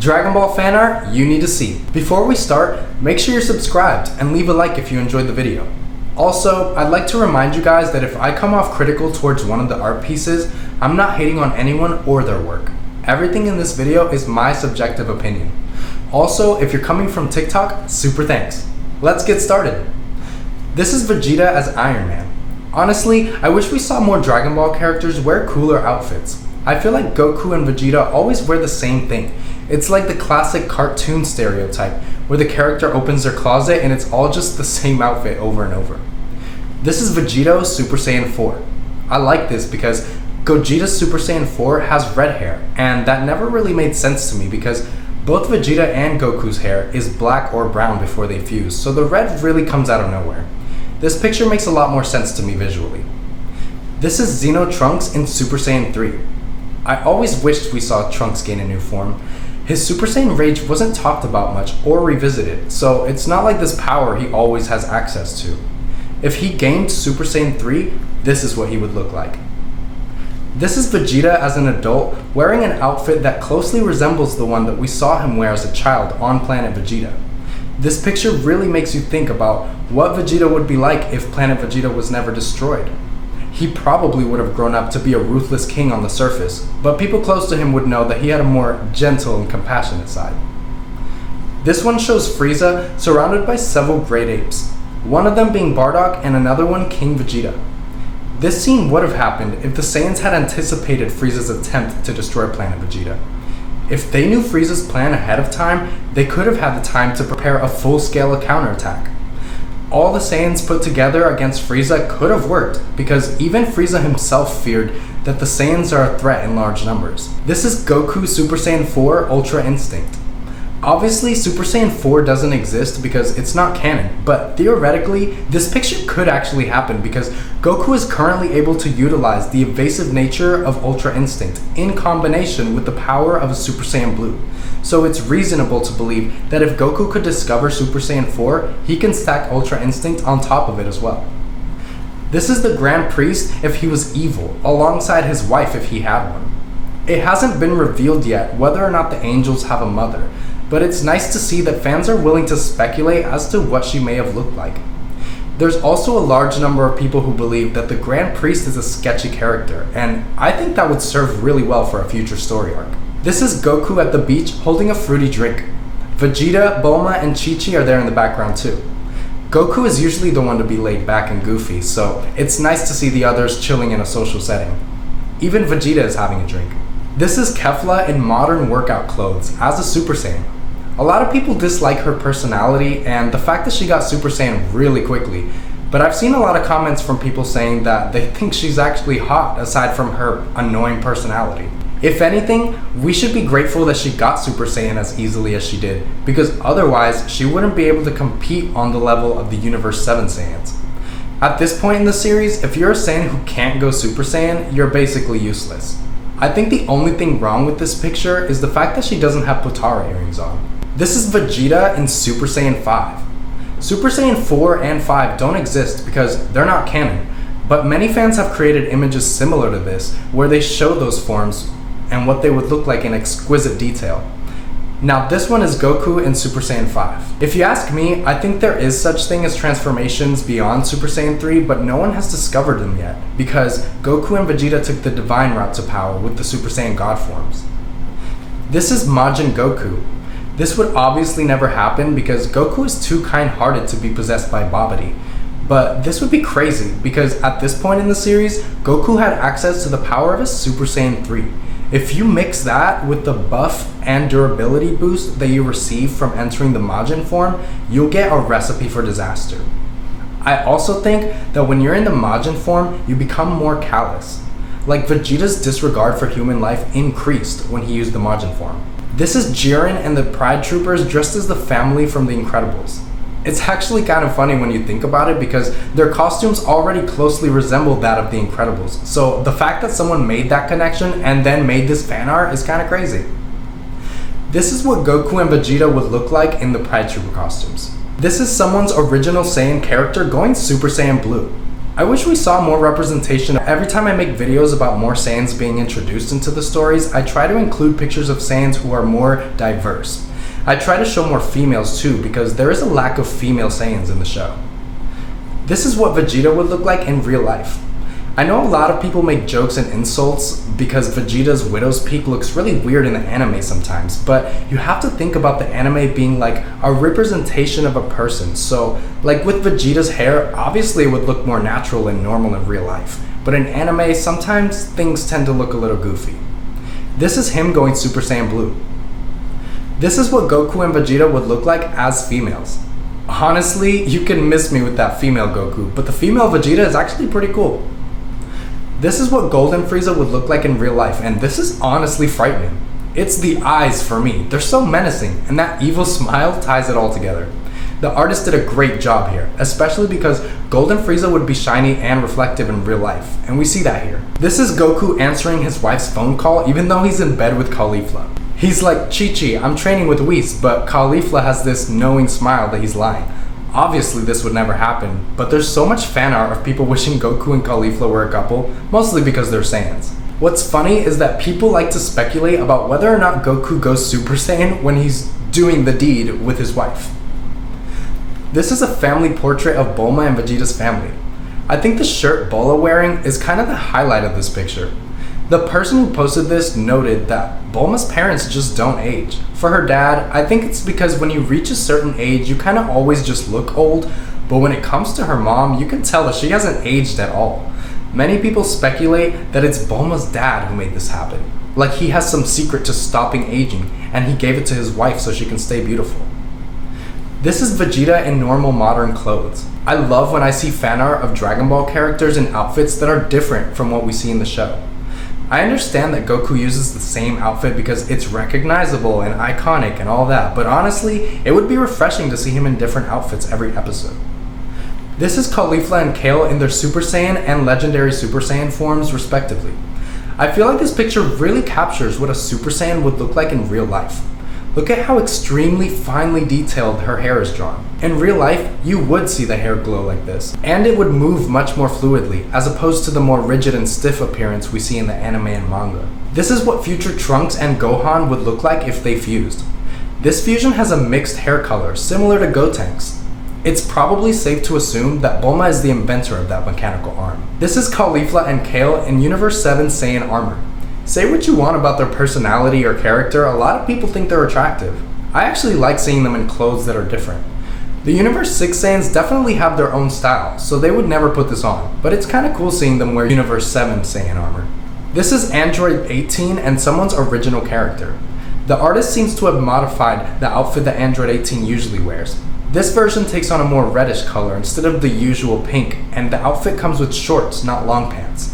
Dragon Ball fan art you need to see. Before we start, make sure you're subscribed and leave a like if you enjoyed the video. Also, I'd like to remind you guys that if I come off critical towards one of the art pieces, I'm not hating on anyone or their work. Everything in this video is my subjective opinion. Also, if you're coming from TikTok, super thanks. Let's get started. This is Vegeta as Iron Man. Honestly, I wish we saw more Dragon Ball characters wear cooler outfits. I feel like Goku and Vegeta always wear the same thing. It's like the classic cartoon stereotype, where the character opens their closet and it's all just the same outfit over and over. This is Vegeta Super Saiyan 4. I like this because Gogeta Super Saiyan 4 has red hair, and that never really made sense to me because both Vegeta and Goku's hair is black or brown before they fuse, so the red really comes out of nowhere. This picture makes a lot more sense to me visually. This is Xeno Trunks in Super Saiyan 3. I always wished we saw Trunks gain a new form. His Super Saiyan rage wasn't talked about much or revisited, so it's not like this power he always has access to. If he gained Super Saiyan 3, this is what he would look like. This is Vegeta as an adult wearing an outfit that closely resembles the one that we saw him wear as a child on Planet Vegeta. This picture really makes you think about what Vegeta would be like if Planet Vegeta was never destroyed. He probably would have grown up to be a ruthless king on the surface, but people close to him would know that he had a more gentle and compassionate side. This one shows Frieza surrounded by several great apes, one of them being Bardock and another one King Vegeta. This scene would have happened if the Saiyans had anticipated Frieza's attempt to destroy Planet Vegeta. If they knew Frieza's plan ahead of time, they could have had the time to prepare a full-scale counterattack. All the Saiyans put together against Frieza could have worked, because even Frieza himself feared that the Saiyans are a threat in large numbers. This is Goku Super Saiyan 4 Ultra Instinct. Obviously, Super Saiyan 4 doesn't exist because it's not canon, but theoretically, this picture could actually happen because Goku is currently able to utilize the evasive nature of Ultra Instinct in combination with the power of a Super Saiyan Blue. So it's reasonable to believe that if Goku could discover Super Saiyan 4, he can stack Ultra Instinct on top of it as well. This is the Grand Priest if he was evil, alongside his wife if he had one. It hasn't been revealed yet whether or not the angels have a mother, but it's nice to see that fans are willing to speculate as to what she may have looked like. There's also a large number of people who believe that the Grand Priest is a sketchy character, and I think that would serve really well for a future story arc. This is Goku at the beach holding a fruity drink. Vegeta, Bulma, and Chi-Chi are there in the background too. Goku is usually the one to be laid back and goofy, so it's nice to see the others chilling in a social setting. Even Vegeta is having a drink. This is Kefla in modern workout clothes as a Super Saiyan. A lot of people dislike her personality and the fact that she got Super Saiyan really quickly, but I've seen a lot of comments from people saying that they think she's actually hot aside from her annoying personality. If anything, we should be grateful that she got Super Saiyan as easily as she did, because otherwise she wouldn't be able to compete on the level of the Universe 7 Saiyans. At this point in the series, if you're a Saiyan who can't go Super Saiyan, you're basically useless. I think the only thing wrong with this picture is the fact that she doesn't have Potara earrings on. This is Vegeta in Super Saiyan 5. Super Saiyan 4 and 5 don't exist because they're not canon, but many fans have created images similar to this where they show those forms and what they would look like in exquisite detail. Now this one is Goku in Super Saiyan 5. If you ask me, I think there is such thing as transformations beyond Super Saiyan 3, but no one has discovered them yet because Goku and Vegeta took the divine route to power with the Super Saiyan God forms. This is Majin Goku. This would obviously never happen because Goku is too kind-hearted to be possessed by Babidi. But this would be crazy because at this point in the series, Goku had access to the power of his Super Saiyan 3. If you mix that with the buff and durability boost that you receive from entering the Majin form, you'll get a recipe for disaster. I also think that when you're in the Majin form, you become more callous. Like Vegeta's disregard for human life increased when he used the Majin form. This is Jiren and the Pride Troopers dressed as the family from The Incredibles. It's actually kind of funny when you think about it because their costumes already closely resemble that of The Incredibles, so the fact that someone made that connection and then made this fan art is kind of crazy. This is what Goku and Vegeta would look like in the Pride Trooper costumes. This is someone's original Saiyan character going Super Saiyan Blue. I wish we saw more representation. Every time I make videos about more Saiyans being introduced into the stories, I try to include pictures of Saiyans who are more diverse. I try to show more females too, because there is a lack of female Saiyans in the show. This is what Vegeta would look like in real life. I know a lot of people make jokes and insults because Vegeta's widow's peak looks really weird in the anime sometimes, but you have to think about the anime being like a representation of a person. So, like with Vegeta's hair, obviously it would look more natural and normal in real life, but in anime, sometimes things tend to look a little goofy. This is him going Super Saiyan Blue. This is what Goku and Vegeta would look like as females. Honestly, you can miss me with that female Goku, but the female Vegeta is actually pretty cool. This is what Golden Frieza would look like in real life, and this is honestly frightening. It's the eyes for me. They're so menacing, and that evil smile ties it all together. The artist did a great job here, especially because Golden Frieza would be shiny and reflective in real life, and we see that here. This is Goku answering his wife's phone call even though he's in bed with Caulifla. He's like, Chi-Chi, I'm training with Whis, but Caulifla has this knowing smile that he's lying. Obviously this would never happen, but there's so much fan art of people wishing Goku and Caulifla were a couple, mostly because they're Saiyans. What's funny is that people like to speculate about whether or not Goku goes Super Saiyan when he's doing the deed with his wife. This is a family portrait of Bulma and Vegeta's family. I think the shirt Bulma wearing is kind of the highlight of this picture. The person who posted this noted that Bulma's parents just don't age. For her dad, I think it's because when you reach a certain age, you kind of always just look old, but when it comes to her mom, you can tell that she hasn't aged at all. Many people speculate that it's Bulma's dad who made this happen. Like he has some secret to stopping aging, and he gave it to his wife so she can stay beautiful. This is Vegeta in normal modern clothes. I love when I see fan art of Dragon Ball characters in outfits that are different from what we see in the show. I understand that Goku uses the same outfit because it's recognizable and iconic and all that, but honestly, it would be refreshing to see him in different outfits every episode. This is Caulifla and Kale in their Super Saiyan and Legendary Super Saiyan forms respectively. I feel like this picture really captures what a Super Saiyan would look like in real life. Look at how extremely finely detailed her hair is drawn. In real life, you would see the hair glow like this, and it would move much more fluidly, as opposed to the more rigid and stiff appearance we see in the anime and manga. This is what future Trunks and Gohan would look like if they fused. This fusion has a mixed hair color, similar to Gotenks. It's probably safe to assume that Bulma is the inventor of that mechanical arm. This is Caulifla and Kale in Universe 7 Saiyan armor. Say what you want about their personality or character, a lot of people think they're attractive. I actually like seeing them in clothes that are different. The Universe 6 Saiyans definitely have their own style, so they would never put this on, but it's kinda cool seeing them wear Universe 7 Saiyan armor. This is Android 18 and someone's original character. The artist seems to have modified the outfit that Android 18 usually wears. This version takes on a more reddish color instead of the usual pink, and the outfit comes with shorts, not long pants.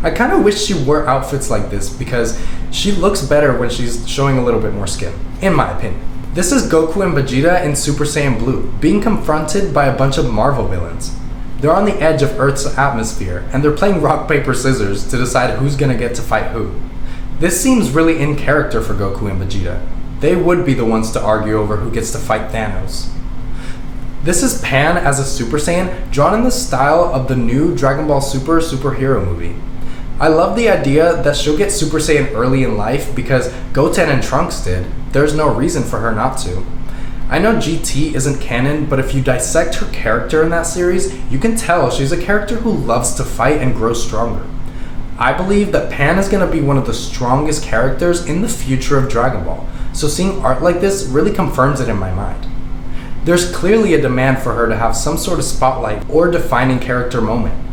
I kind of wish she wore outfits like this because she looks better when she's showing a little bit more skin, in my opinion. This is Goku and Vegeta in Super Saiyan Blue, being confronted by a bunch of Marvel villains. They're on the edge of Earth's atmosphere, and they're playing rock, paper, scissors to decide who's gonna get to fight who. This seems really in character for Goku and Vegeta. They would be the ones to argue over who gets to fight Thanos. This is Pan as a Super Saiyan, drawn in the style of the new Dragonballsupersuperhero movie. I love the idea that she'll get Super Saiyan early in life because Goten and Trunks did. There's no reason for her not to. I know GT isn't canon, but if you dissect her character in that series, you can tell she's a character who loves to fight and grow stronger. I believe that Pan is going to be one of the strongest characters in the future of Dragon Ball, so seeing art like this really confirms it in my mind. There's clearly a demand for her to have some sort of spotlight or defining character moment.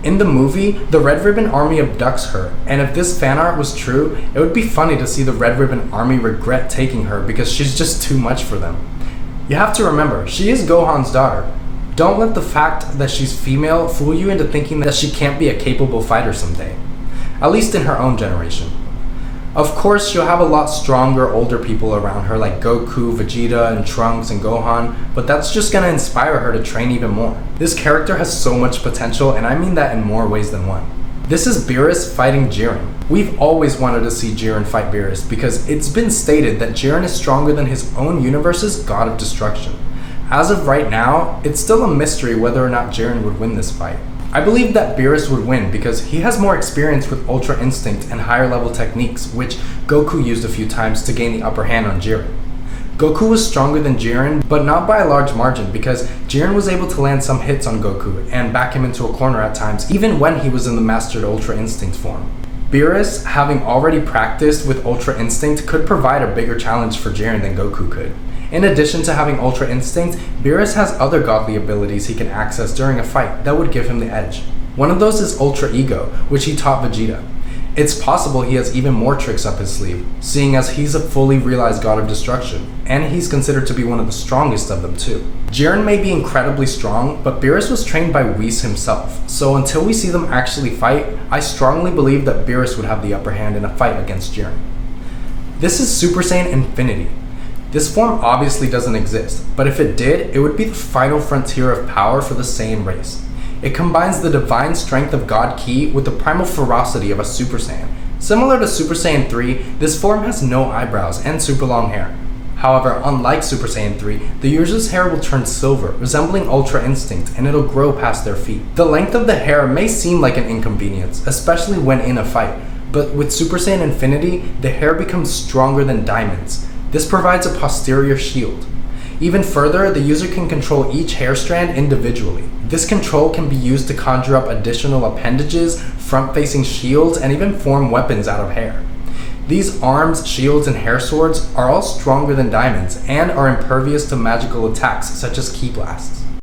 In the movie, the Red Ribbon Army abducts her, and if this fan art was true, it would be funny to see the Red Ribbon Army regret taking her because she's just too much for them. You have to remember, she is Gohan's daughter. Don't let the fact that she's female fool you into thinking that she can't be a capable fighter someday, at least in her own generation. Of course, she'll have a lot stronger older people around her like Goku, Vegeta, and Trunks, and Gohan, but that's just gonna inspire her to train even more. This character has so much potential, and I mean that in more ways than one. This is Beerus fighting Jiren. We've always wanted to see Jiren fight Beerus because it's been stated that Jiren is stronger than his own universe's God of Destruction. As of right now, it's still a mystery whether or not Jiren would win this fight. I believe that Beerus would win because he has more experience with Ultra Instinct and higher level techniques, which Goku used a few times to gain the upper hand on Jiren. Goku was stronger than Jiren, but not by a large margin because Jiren was able to land some hits on Goku and back him into a corner at times, even when he was in the mastered Ultra Instinct form. Beerus, having already practiced with Ultra Instinct, could provide a bigger challenge for Jiren than Goku could. In addition to having Ultra Instinct, Beerus has other godly abilities he can access during a fight that would give him the edge. One of those is Ultra Ego, which he taught Vegeta. It's possible he has even more tricks up his sleeve, seeing as he's a fully realized god of destruction, and he's considered to be one of the strongest of them too. Jiren may be incredibly strong, but Beerus was trained by Whis himself, so until we see them actually fight, I strongly believe that Beerus would have the upper hand in a fight against Jiren. This is Super Saiyan Infinity. This form obviously doesn't exist, but if it did, it would be the final frontier of power for the Saiyan race. It combines the divine strength of God Ki with the primal ferocity of a Super Saiyan. Similar to Super Saiyan 3, this form has no eyebrows and super long hair. However, unlike Super Saiyan 3, the user's hair will turn silver, resembling Ultra Instinct, and it'll grow past their feet. The length of the hair may seem like an inconvenience, especially when in a fight, but with Super Saiyan Infinity, the hair becomes stronger than diamonds. This provides a posterior shield. Even further, the user can control each hair strand individually. This control can be used to conjure up additional appendages, front-facing shields, and even form weapons out of hair. These arms, shields, and hair swords are all stronger than diamonds and are impervious to magical attacks such as ki blasts.